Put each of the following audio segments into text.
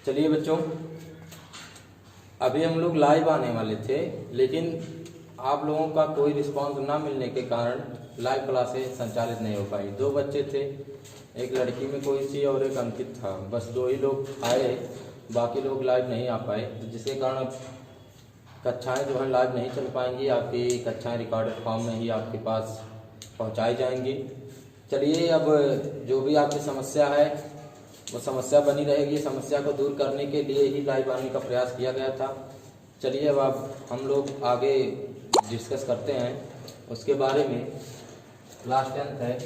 चलिए बच्चों, अभी हम लोग लाइव आने वाले थे, लेकिन आप लोगों का कोई रिस्पांस ना मिलने के कारण लाइव क्लासेस संचालित नहीं हो पाई। 2 बच्चे थे, एक लड़की में कोई थी और एक अंकित था। बस 2 ही लोग आए, बाकी लोग लाइव नहीं आ पाए, तो जिसके कारण कक्षाएं जो है लाइव नहीं चल पाएंगी। आपकी कक्षाएं रिकॉर्डेड फॉर्म में ही आपके पास पहुंचाई जाएंगी। चलिए, अब जो भी आपकी समस्या है वो समस्या बनी रहेगी। समस्या को दूर करने के लिए ही लाइव आने का प्रयास किया गया था। चलिए, अब हम लोग आगे डिस्कस करते हैं उसके बारे में। क्लास 10th है,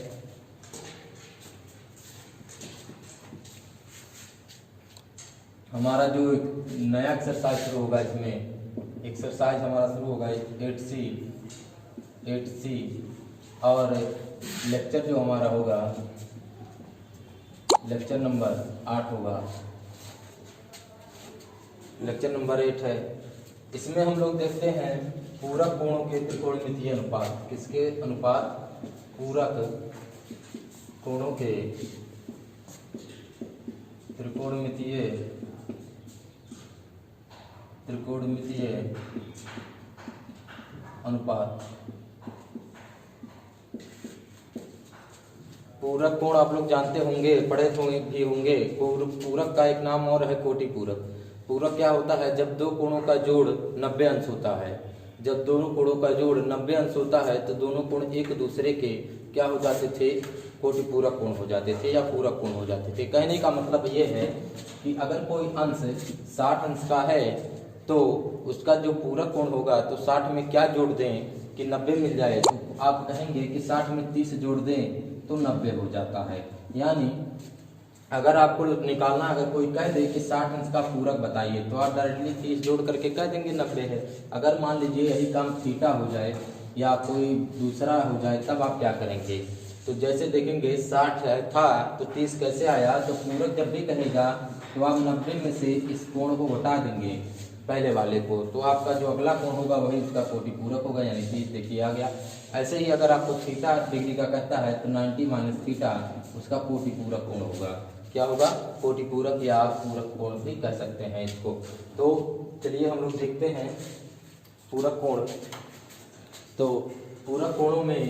हमारा जो नया एक्सरसाइज शुरू होगा, इसमें एक्सरसाइज हमारा शुरू होगा 8C और लेक्चर जो हमारा होगा लेक्चर नंबर 8 होगा। लेक्चर नंबर 8 है। इसमें हम लोग देखते हैं पूरक कोणों के त्रिकोणमितीय अनुपात। किसके अनुपात? पूरक कोणों के त्रिकोणमितीय अनुपात। पूरक कोण आप लोग जानते होंगे, पढ़े भी होंगे। पूरक का एक नाम और है कोटि पूरक। पूरक क्या होता है? जब 2 कोणों का जोड़ 90 अंश होता है। जब दोनों कोणों का जोड़ 90 अंश होता है तो दोनों कोण एक दूसरे के क्या हो जाते थे? कोटि पूरक कोण हो जाते थे या पूरक कोण हो जाते थे। कहने का मतलब ये है कि अगर कोई अंश 60 अंश का है तो उसका जो पूरक कोण होगा तो 60 में क्या जोड़ दें कि 90 मिल जाए। तो आप कहेंगे कि 60 में 30 जोड़ दें तो 90 हो जाता है। यानी अगर आपको निकालना, अगर कोई कह दे कि 60 अंश का पूरक बताइए तो आप डायरेक्टली 30 जोड़ करके कह देंगे 90 है। अगर मान लीजिए यही काम थीटा हो जाए या कोई दूसरा हो जाए, तब आप क्या करेंगे? तो जैसे देखेंगे 60 था तो 30 कैसे आया? तो पूरक जब भी कहेगा तो आप 90 में से इस कोण को घटा देंगे, पहले वाले को, तो आपका जो अगला कोण होगा वही उसका कोटि पूरक होगा, यानी 30। देखिए आ गया। ऐसे ही अगर आपको थीटा डिग्री का कहता है तो 90 माइनस थीटा उसका कोटि पूरक कोण होगा। क्या होगा? कोटि पूरक या पूरक कोण भी कह सकते हैं इसको। तो चलिए हम लोग देखते हैं पूरक कोण। तो पूरक कोणों में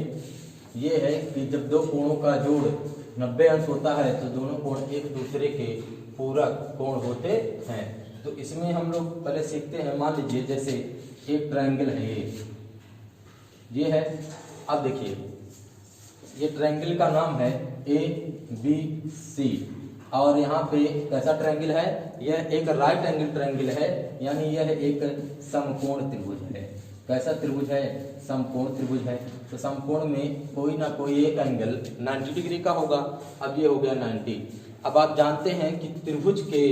ये है कि जब 2 कोणों का जोड़ 90 अंश होता है तो दोनों कोण एक दूसरे के पूरक कोण होते हैं। तो इसमें हम लोग पहले सीखते हैं। मान लीजिए जैसे एक ट्रायंगल है, ये है। अब देखिए, ये ट्रायंगल का नाम है ABC और यहाँ पे कैसा ट्रायंगल है? यह एक राइट एंगल ट्रायंगल है, यानी यह एक समकोण त्रिभुज है। कैसा त्रिभुज है? समकोण त्रिभुज है। तो समकोण में कोई ना कोई एक एंगल 90 डिग्री का होगा। अब ये हो गया 90। अब आप जानते हैं कि त्रिभुज के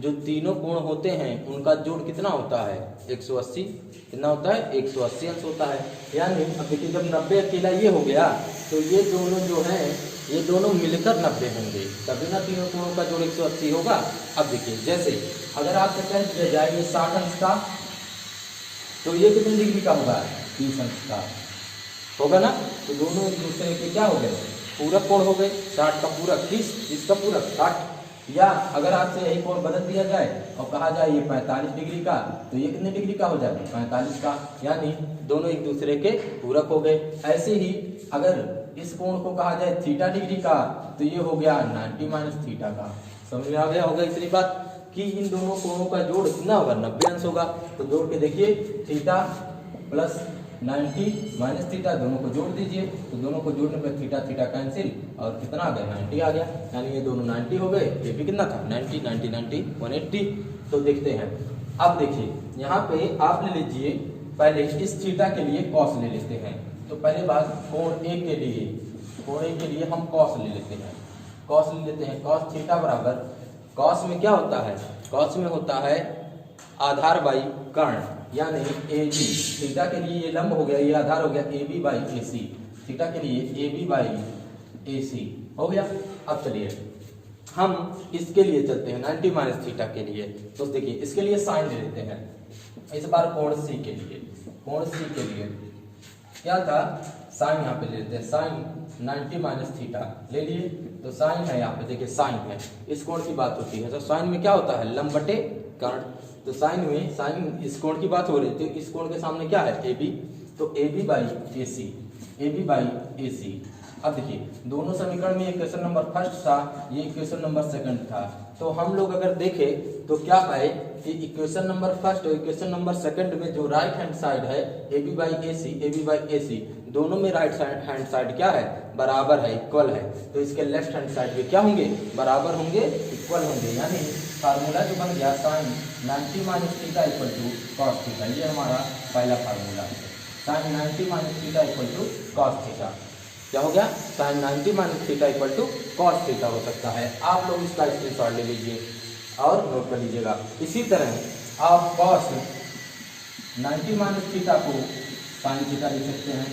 जो तीनों कोण होते हैं उनका जोड़ कितना होता है? 180। कितना होता है? 180 अंश होता है। यानी अब देखिए, जब 90 अकेला ये हो गया तो ये दोनों जो हैं ये दोनों मिलकर 90 होंगे, तभी ना तीनों कोणों का जोड़ 180 होगा। अब देखिए, जैसे अगर आपसे कह दिया जाए ये 60 अंश का, तो ये कितने डिग्री का होगा? 30 अंश का होगा ना। तो दोनों एक दूसरे के क्या हो गए? पूरक कोण हो गए। 60 का पूरक 30 का पूरक 60। या अगर आपसे यही कोण बदल दिया जाए और कहा जाए ये 45 डिग्री का, तो ये कितने डिग्री का हो जाएगा? 45 का। यानी दोनों एक दूसरे के पूरक हो गए। ऐसे ही अगर इस कोण को कहा जाए थीटा डिग्री का, तो ये हो गया 90 माइनस थीटा का। समझ में आ गया होगा इतनी बात कि इन दोनों कोणों का जोड़ कितना होगा? 90 अंश होगा। तो जोड़ के देखिए, थीटा प्लस 90 माइनस थीटा, दोनों को जोड़ दीजिए। तो दोनों को जोड़ने पर थीटा थीटा कैंसिल और कितना आ गया? 90 आ गया। यानी ये दोनों 90 हो गए। ये भी कितना था? 90 90 90 180। तो देखते हैं। अब देखिए, यहाँ पे आप ले लीजिए, पहले इस थीटा के लिए कॉस ले लेते हैं। तो पहले बात, कोण ए के लिए हम कॉस ले लेते हैं। कॉस ले लेते हैं। कॉस थीटा बराबर, कॉस में क्या होता है? कॉस में होता है आधार बाई कर्ण, यानी AB। थीटा के लिए ये लंब हो गया, ये आधार हो गया, AB बाई AC। थीटा के लिए AB बाई AC हो गया। अब चलिए हम इसके लिए चलते हैं 90 माइनस थीटा के लिए। तो देखिए, इसके लिए साइन ले लेते हैं। इस बार कोण C के लिए, कोण C के लिए क्या था? साइन यहाँ पे ले लेते हैं, साइन 90 माइनस थीटा ले लिए। तो साइन है यहाँ पे देखिए, साइन है, इस कोण की बात होती है। तो साइन में क्या होता है, लंब बटे कर्ण। तो साइन में, साइन इस कोण की बात हो रही थी, इस कोण के सामने क्या है, ए बी। तो A B by A C, A B by A C. अब देखिए दोनों समीकरण में इक्वेशन नंबर फर्स्ट था, ये इक्वेशन नंबर सेकंड था। तो हम लोग अगर देखें तो क्या पाए कि इक्वेशन नंबर फर्स्ट और इक्वेशन नंबर सेकंड में जो राइट हैंड साइड है A B by A C, A B by A C, दोनों में राइट हैंड साइड क्या है, बराबर है, इक्वल है। तो इसके लेफ्ट हैंड साइड भी क्या होंगे, बराबर होंगे, इक्वल होंगे। यानी फार्मूला जो बन गया sine 90 minus theta equal to cos theta, ये हमारा पहला फार्मूला है। Sine 90 minus theta equal to cos theta क्या हो गया, sine 90 minus theta equal to cos theta हो सकता है। आप लोग इसका स्क्रीनशॉट ले लीजिए और नोट कर लीजिएगा। इसी तरह आप कॉस 90 माइनस थीटा को साइन थीटा लिख सकते हैं।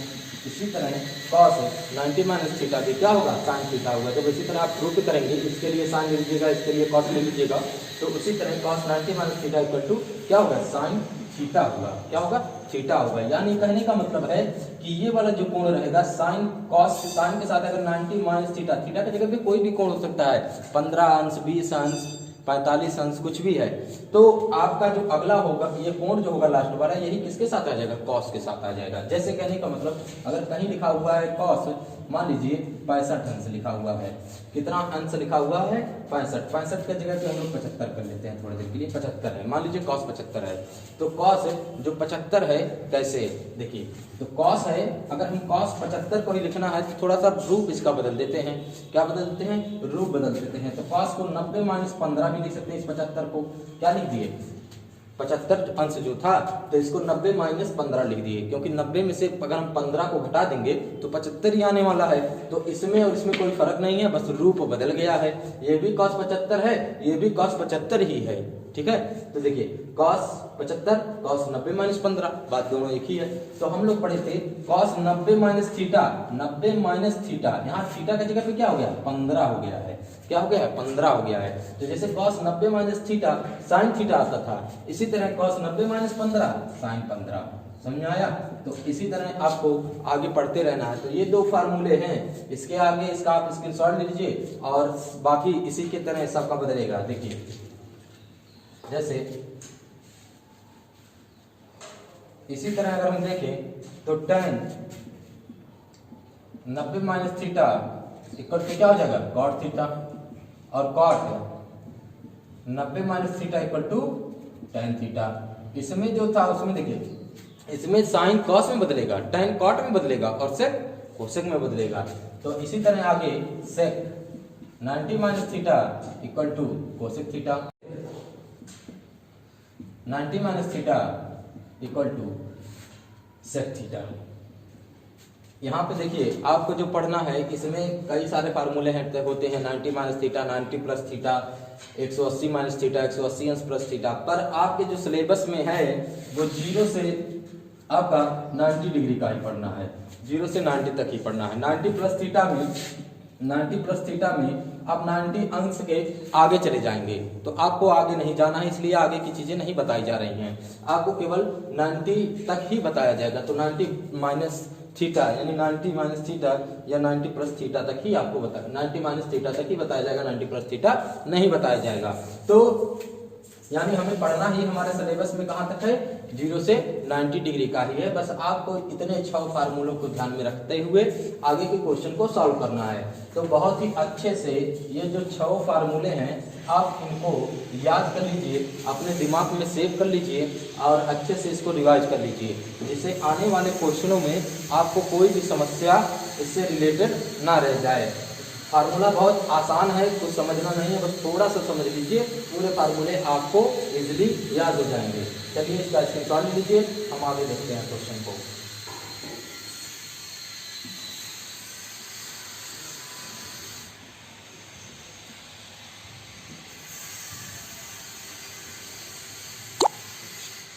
इसी तरह कॉस 90 माइनस थीटा भी क्या होगा, साइन थीटा होगा। जब इसी तरह आप प्रूफ करेंगे, इसके लिए साइन ले लीजिएगा, इसके लिए कॉस ले लीजिएगा, तो उसी तरह cos 90 minus theta equal to क्या होगा, साइन थीटा होगा। क्या होगा, थीटा होगा। यानी कहने का मतलब है कि ये वाला जो कोण रहेगा साइन कॉस, साइन के साथ अगर 90 माइनस थीटा, थीटा की जगह पे कोई भी कोण हो सकता है, 15 अंश, 20 अंश, 45 अंश, कुछ भी है। तो आपका जो अगला होगा, ये कोण जो होगा लास्ट वाला, यही किसके साथ आ जाएगा, कॉस के साथ आ जाएगा। जैसे कहने का मतलब अगर कहीं लिखा हुआ है कॉस, मान लीजिए 65 अंश लिखा हुआ है, कितना अंश लिखा हुआ है, 65, 65 की जगह पे हम लोग 75 कर लेते हैं थोड़ी देर के लिए, 75 है, मान लीजिए कॉस 75 है। तो कॉस जो 75 है, कैसे देखिए, तो कॉस है, अगर हम कॉस 75 को ही लिखना है तो थोड़ा सा रूप इसका बदल देते हैं। क्या बदल देते हैं, रूप बदल देते हैं। तो कॉस को 90 माइनस 15 भी लिख सकते हैं। इस 75 को क्या लिख दिए, 75 अंश जो था, तो इसको 90 माइनस 15 लिख दिए, क्योंकि 90 में से अगर हम 15 को घटा देंगे तो 75 ही आने वाला है। तो इसमें और इसमें कोई फर्क नहीं है, बस रूप बदल गया है। ये भी cos 75 है, ये भी cos 75 ही है, ठीक है। तो देखिए cos 75, cos 90 माइनस 15, बात दोनों एक ही है। तो हम लोग पढ़े थे cos 90 minus theta, 90 minus theta, यहाँ थीटा की जगह पे क्या हो गया, 15 हो गया है। क्या हो गया है, 15 हो गया है। तो जैसे cos 90 minus theta sine theta आता था, इसी तरह cos 90 माइनस 15 साइन 15। समझ आया। तो इसी तरह आपको आगे पढ़ते रहना है। तो ये दो फार्मूले हैं, इसके आगे इसका आप स्क्रीनशॉट ले लीजिए और बाकी इसी के तरह सबका बदलेगा। देखिए जैसे इसी तरह अगर हम देखें तो tan 90 minus theta equal to क्या हो जाएगा, cot थीटा, और cot 90 minus theta equal to tan theta. इसमें जो था उसमें देखिए, इसमें साइन कॉस में बदलेगा, tan कॉट में बदलेगा और sec कोसेक में बदलेगा। तो इसी तरह आगे sec 90 minus theta equal to cosec theta, 90 minus theta equal to sec theta. यहाँ पे देखिए आपको जो पढ़ना है, इसमें कई सारे फार्मूले हैं होते हैं, 90 minus theta, 90 plus theta, 180 minus theta, 180 अंश प्लस थीटा। पर आपके जो सिलेबस में है वो 0 से आपका 90 डिग्री का ही पढ़ना है, 0 से 90 तक ही पढ़ना है। 90 प्लस थीटा में, 90 प्लस थीटा में आप 90 अंश के आगे चले जाएंगे, तो आपको आगे नहीं जाना है, इसलिए आगे की चीजें नहीं बताई जा रही हैं, आपको केवल 90 तक ही बताया जाएगा। तो 90 माइनस थीटा यानी 90 माइनस थीटा या 90 प्लस थीटा तक ही आपको बताया, 90 माइनस थीटा तक ही बताया जाएगा, 90 प्लस थीटा नहीं बताया जाएगा। तो यानी हमें पढ़ना ही हमारे सिलेबस में कहाँ तक है, 0 से 90 डिग्री का ही है। बस आपको इतने 6 फार्मूलों को ध्यान में रखते हुए आगे के क्वेश्चन को सॉल्व करना है। तो बहुत ही अच्छे से ये जो 6 फार्मूले हैं आप इनको याद कर लीजिए, अपने दिमाग में सेव कर लीजिए और अच्छे से इसको रिवाइज कर लीजिए, जिससे आने वाले क्वेश्चनों में आपको कोई भी समस्या इससे रिलेटेड ना रह जाए। फार्मूला बहुत आसान है, कुछ समझना नहीं है, बस थोड़ा सा समझ लीजिए, पूरे फार्मूले आपको इजीली याद हो जाएंगे। चलिए इसका स्क्रीनशॉट ले लीजिए, हम आगे देखते हैं क्वेश्चन को।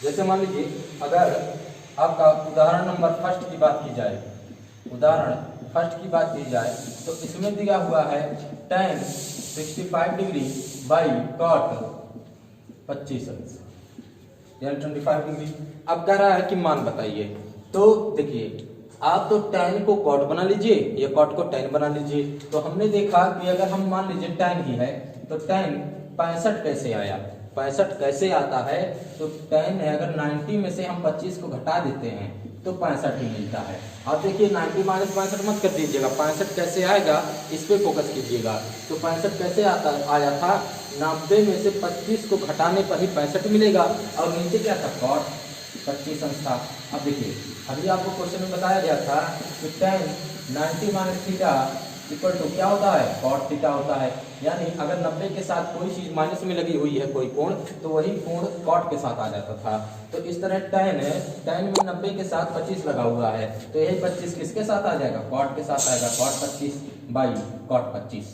जैसे मान लीजिए अगर आपका उदाहरण नंबर फर्स्ट की बात की जाए, उदाहरण फर्स्ट की बात की जाए तो इसमें दिया हुआ है tan 65 डिग्री बाई cot 25 अंश यानी 25 डिग्री। अब कह रहा है कि मान बताइए। तो देखिए आप तो tan को cot बना लीजिए या cot को tan बना लीजिए। तो हमने देखा कि अगर हम मान लीजिए tan ही है तो tan 65 कैसे आया, 65 कैसे आता है, तो tan है अगर 90 में से हम 25 को घटा देते हैं तो 65 ही मिलता है। अब देखिए 90 माइनस 65 मत कर दीजिएगा, 65 कैसे आएगा इस पे फोकस कीजिएगा। तो 65 कैसे आया था, 90 में से 25 को घटाने पर ही 65 मिलेगा और नीचे क्या था cot 25 अंश था। अब देखिए अभी आपको क्वेश्चन में बताया गया था कि tan 90 minus theta equal to क्या होता है, cot थीटा होता है। यानी अगर 90 के साथ कोई चीज माइनस में लगी हुई है कोई कोण, तो वही कोण cot के साथ आ जाता था। तो इस तरह tan में 90 के साथ 25 लगा हुआ है, तो यही 25 किसके साथ आ जाएगा, cot के साथ आएगा। cot 25 बाई cot 25,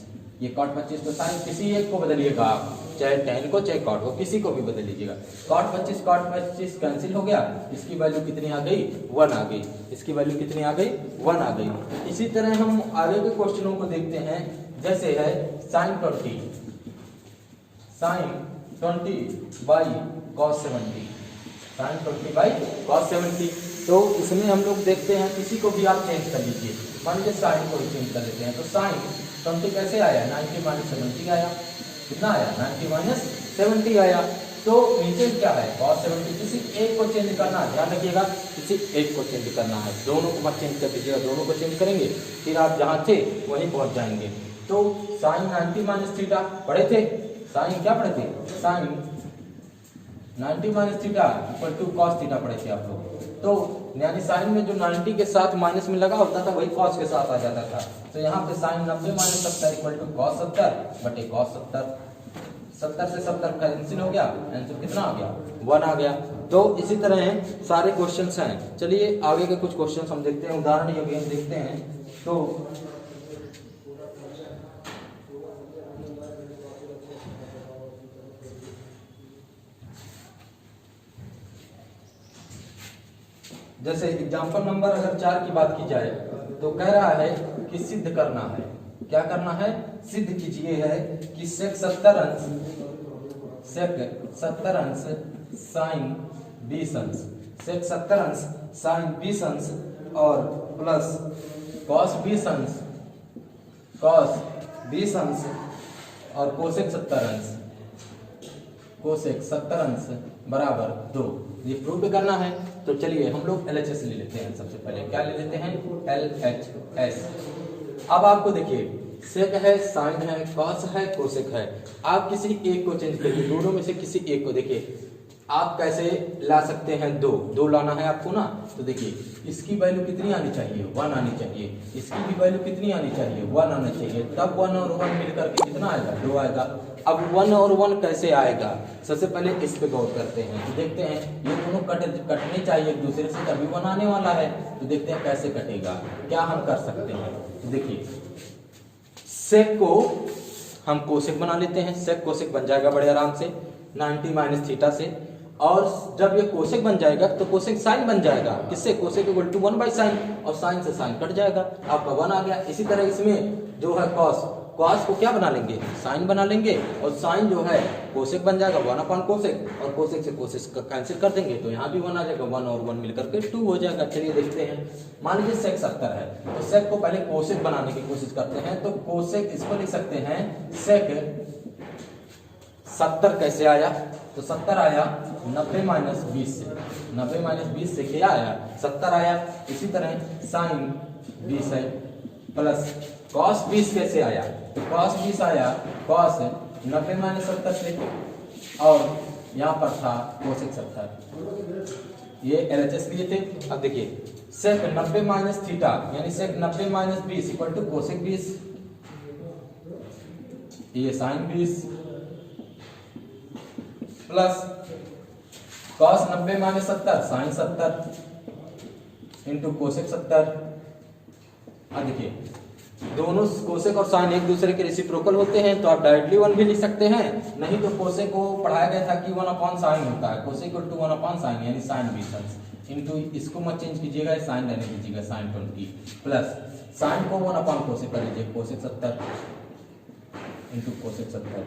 ये cot 25 तो साइन किसी एक को बदलिएगा आप, चाहे tan को चाहे cot को, किसी को भी बदल लीजिएगा। cot 25 कैंसिल हो गया, इसकी वैल्यू कितनी आ गई, 1 आ गई। इसकी वैल्यू कितनी आ गई, 1 आ गई। इसी तरह हम आगे के क्वेश्चनों को देखते हैं, जैसे है sin 20 by cos 70, sin 20 by cos 70। तो इसमें हम लोग देखते हैं, किसी को भी आप चेंज कर लीजिए, मान लीजिए sin को चेंज कर लेते हैं। तो sin 20 कैसे आया, 90 माइनस 70 आया। कितना आया, 90 माइनस 70 आया। तो नीचे क्या है cos 70, किसी एक को चेंज करना है, ध्यान रखिएगा किसी एक को चेंज करना है, दोनों को मत चेंज कर दीजिएगा। दोनों को चेंज करेंगे फिर आप जहाँ थे वहीं पहुंच जाएंगे। तो sin 90 माइनस थीटा पढ़े थे, sin क्या पढ़े थे, sin 90 minus theta equal to cos theta पढ़े थे आप लोग। तो यानी साइन में जो 90 के साथ माइनस में लगा होता था वही cos के साथ आ जाता था। तो यहाँ पे sin 90 minus 70 equal to cos 70 बटे cos 70। 70 से 70 कैंसिल हो गया, आंसर कितना आ गया, 1 आ गया। तो इसी तरह सारे क्वेश्चंस हैं। चलिए आगे के कुछ क्वेश्चंस हम देखते हैं, उदाहरण ये भी हम देखते हैं। तो जैसे एग्जाम्पल नंबर अगर 4 की बात की जाए तो कह रहा है कि सिद्ध करना है, क्या करना है, सिद्ध कीजिए है कि sec 70 अंश sin 20 अंश, sec 70 अंश sin 20 अंश और प्लस cos 20 अंश और cosec 70 अंश, cosec 70 अंश बराबर 2। ये प्रूव करना है। तो चलिए हम लोग LHS ले लेते हैं। सबसे पहले क्या ले लेते हैं, LHS। अब आपको देखिए सेक है, साइन है, कॉस है, कोसेक है। आप किसी एक को चेंज करिए, दोनों में से किसी एक को। देखिए आप कैसे ला सकते हैं, दो लाना है आपको ना। तो देखिए इसकी वैल्यू कितनी आनी चाहिए, 1 आनी चाहिए। इसकी भी वैल्यू कितनी आनी चाहिए, 1 आना चाहिए। तब 1 और 1 मिलकर के कितना आएगा, 2 आएगा। अब 1 और 1 कैसे आएगा, सबसे पहले इस पे गौर करते हैं। तो देखते हैं ये दोनों कटने चाहिए एक दूसरे से, तभी 1 आने वाला है। तो देखते हैं कैसे कटेगा, क्या हम कर सकते हैं। तो देखिए सेक को हम कोसेक बना लेते हैं। सेक कोसेक बन जाएगा बड़े आराम से 90 माइनस थीटा से। और जब ये कोसेक बन जाएगा तो कोसेक साइन बन जाएगा। किससे, cosec equal to 1 by sine, और साइन से साइन कट जाएगा, आपका 1 आ गया। इसी तरह इसमें जो है कॉस को क्या बना लेंगे, साइन बना लेंगे। और साइन जो है कोसेक बन जाएगा 1 अपॉन कोसेक, और कोसेक से कोसेक कैंसिल कर देंगे तो यहाँ भी 1 आ जाएगा। 1 और 1 मिलकर के 2 हो जाएगा। चलिए देखते हैं। मान लीजिए सेक 70 है, तो सेक को पहले कोसेक बनाने की कोशिश करते हैं। तो कोसेक इसको लिख सकते हैं सेक 70 कैसे आया, तो 70 आया 90 माइनस 20 से। 90 माइनस 20 से क्या आया, 70 आया। इसी तरह साइन 20 है प्लस कॉस 20 कैसे आया, तो कॉस 20 आया कॉस 90 माइनस 70 से, और यहाँ पर था कोसेक 70। ये LHS लिए थे। अब देखिए सेक 90 माइनस थीटा यानी sec 90 minus 20 equal to cosec 20, ये sine 20 plus cos 90 minus 70 sine 70 into cosec 70। अब देखिए दोनों कोसेक और साइन एक दूसरे के रेसिप्रोकल होते हैं, तो आप डायरेक्टली 1 भी लिख सकते हैं। नहीं तो कोसेक को पढ़ाया गया था कि 1 अपॉन साइन होता है, cosec equal to 1 upon sine यानी साइन 20 इंटू, इसको मत चेंज कीजिएगा, साइन रहने दीजिएगा, साइन 20 प्लस साइन को 1 अपॉन कोसेक कर लीजिए, कोसेक 70 इंटू कोसेक 70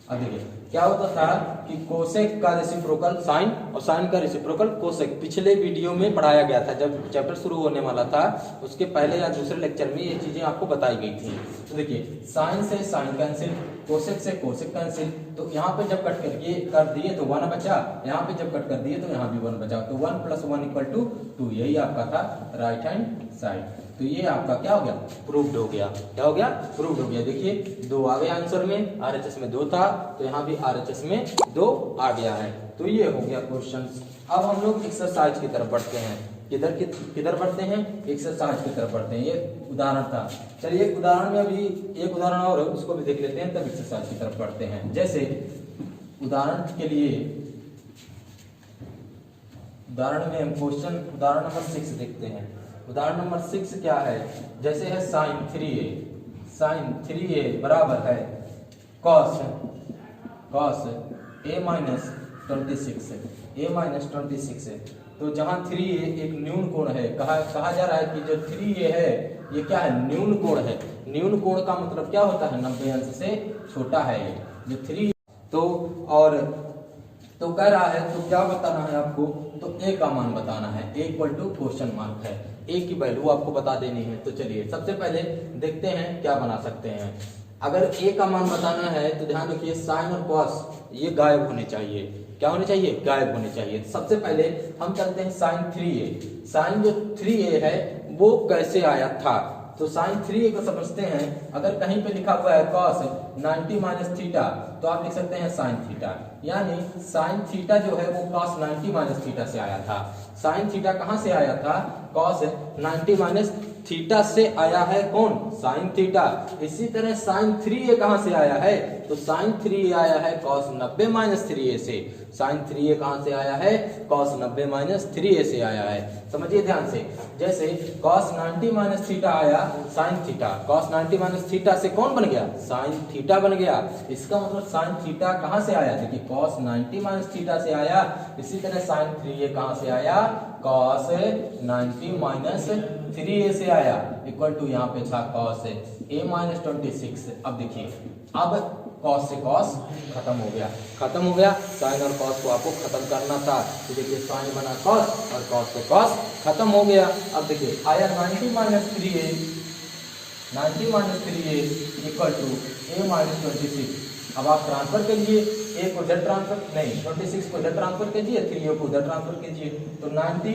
अब देखिए क्या होता था कि कोसेक का रेसिप्रोकल साइन और साइन का रेसिप्रोकल कोसेक पिछले वीडियो में पढ़ाया गया था, जब चैप्टर शुरू होने वाला था उसके पहले या दूसरे लेक्चर में ये चीजें आपको बताई गई थी। तो देखिए साइन से साइन कैंसिल, कोसेक से कोसेक कैंसिल, तो यहाँ पे जब कट करके कर दिए तो 1 बचा, यहाँ पे जब कट कर दिए तो यहाँ भी 1 बचा, तो 1 + 1 = 2, यही आपका था राइट हैंड साइड। तो ये आपका क्या हो गया, प्रूव्ड हो गया। क्या हो गया, प्रूव्ड हो गया। देखिए 2 आ गया आंसर में, आरएचएस में 2 था तो यहाँ भी आरएचएस में 2 आ गया है। तो ये हो गया क्वेश्चन। अब हम लोग एक्सरसाइज की तरफ बढ़ते हैं। किधर बढ़ते हैं, एक्सरसाइज की तरफ बढ़ते हैं। ये उदाहरण था, चलिए उदाहरण में अभी एक उदाहरण और उसको भी देख लेते हैं, तब एक्सरसाइज की तरफ बढ़ते हैं। जैसे उदाहरण के लिए, उदाहरण में हम क्वेश्चन उदाहरण नंबर 6 देखते हैं। उदाहरण नंबर 6 क्या है, जैसे है साइन 3a बराबर है cos a - 26 है। तो जहां 3a एक न्यून कोण है, कहा जा रहा है कि जो 3a है ये क्या है, न्यून कोण है। न्यून कोण का मतलब क्या होता है, 90 अंश से छोटा है ये जो 3। तो कह रहा है तो क्या बताना है आपको, तो a का मान बताना है, a = क्वेश्चन मार्क है, a की वैल्यू आपको बता देनी है। तो चलिए सबसे पहले देखते हैं क्या बना सकते हैं। अगर a का मान बताना है तो ध्यान रखिए साइन और कॉस ये गायब होने चाहिए। क्या होने चाहिए, गायब होने चाहिए। सबसे पहले हम चलते हैं साइन 3a। साइन जो 3a है वो कैसे आया था, तो साइन 3a को समझते हैं। अगर कहीं पे लिखा हुआ है cos 90 - थीटा तो आप लिख सकते हैं साइन थीटा, यानी साइन थीटा जो है वो cos 90 - थीटा से आया था। साइन थीटा कहां से आया था, cos 90 - थीटा से आया है कौन, साइन थीटा। इसी तरह साइन 3a कहां से आया है, तो साइन 3a आया है cos 90 - 3a से। साइन 3a कहां से आया है, cos 90 - 3a से आया है। समझिए ध्यान से, जैसे cos 90 - थीटा आया साइन थीटा, cos 90 - थीटा से कौन बन गया, साइन थीटा बन गया। इसका मतलब साइन थीटा कहां से आया, देखिए cos 90 - थीटा से आया। इसी तरह साइन 3a कहां से आया, cos 90 - 3a से आया, इक्वल टू यहाँ पे था cos a - 26। अब देखिए, अब cos से cos खत्म हो गया, साइन और cos को आपको खत्म करना था। तो देखिए साइन बना cos और cos से cos खत्म हो गया। अब देखिए आया 90 - 3a इक्वल टू a - 26। अब आप ट्रांसफर कीजिए, a को इधर ट्रांसफर, नहीं 26 को इधर ट्रांसफर कीजिए, 3a को इधर ट्रांसफर कीजिए। तो 90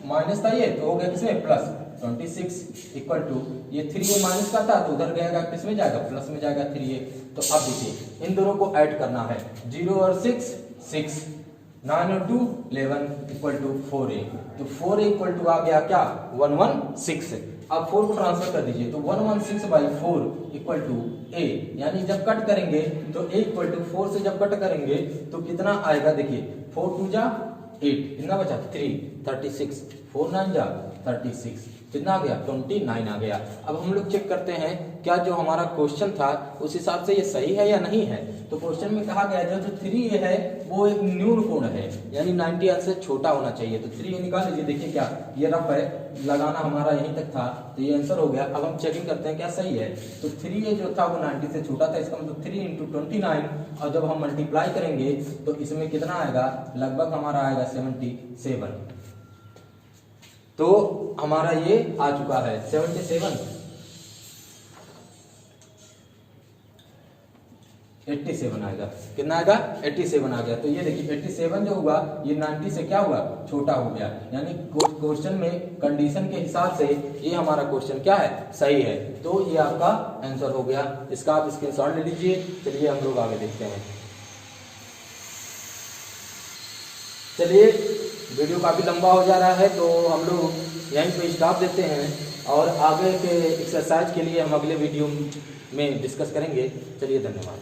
माइनस था ये, तो हो गया किसमें, प्लस 26 इक्वल टू ये 3a माइनस का था तो उधर गएगा, किस में जाएगा, प्लस में जाएगा 3a। तो अब देखिए इन दोनों को ऐड करना है, 0 और 6 6, 9 और 2 11 इक्वल टू 4a। तो 4a इक्वल टू आ गया क्या, 116। अब 4 को ट्रांसफर कर दीजिए, तो 116/4 इक्वल टू a, यानी जब कट करेंगे तो a इक्वल टू 4 से जब कट करेंगे तो कितना आएगा, देखिए 4 2 जा 8, कितना बचा 3 36, 4 9 जा 36, कितना आ गया 29 आ गया। अब हम लोग चेक करते हैं क्या जो हमारा क्वेश्चन था उस हिसाब से ये सही है या नहीं है। तो क्वेश्चन में कहा गया जो 3a है वो एक न्यून कोण है, यानी 90 अंश से छोटा होना चाहिए। तो 3a निकाल लीजिए, देखिए क्या ये रफ है, लगाना हमारा यहीं तक था, तो ये आंसर हो गया। अब हम चेकिंग करते हैं क्या सही है। तो 3a जो था वो 90 से छोटा था, इसका मतलब 3 × 29, और जब हम मल्टीप्लाई करेंगे तो इसमें कितना आएगा, लगभग हमारा आएगा 77। तो हमारा ये आ चुका है 77, 87 आएगा, कितना आएगा 87 आ गया। तो ये देखिए 87 जो हुआ ये 90 से क्या हुआ, छोटा हो गया, यानी क्वेश्चन में कंडीशन के हिसाब से ये हमारा क्वेश्चन क्या है, सही है। तो ये आपका आंसर हो गया, इसका आप स्क्रीनशॉट ले लीजिए। चलिए हम लोग आगे देखते हैं। चलिए वीडियो काफी लंबा हो जा रहा है तो हम लोग यहीं पे स्टॉप देते हैं, और आगे के एक्सरसाइज के लिए हम अगले वीडियो में डिस्कस करेंगे। चलिए धन्यवाद।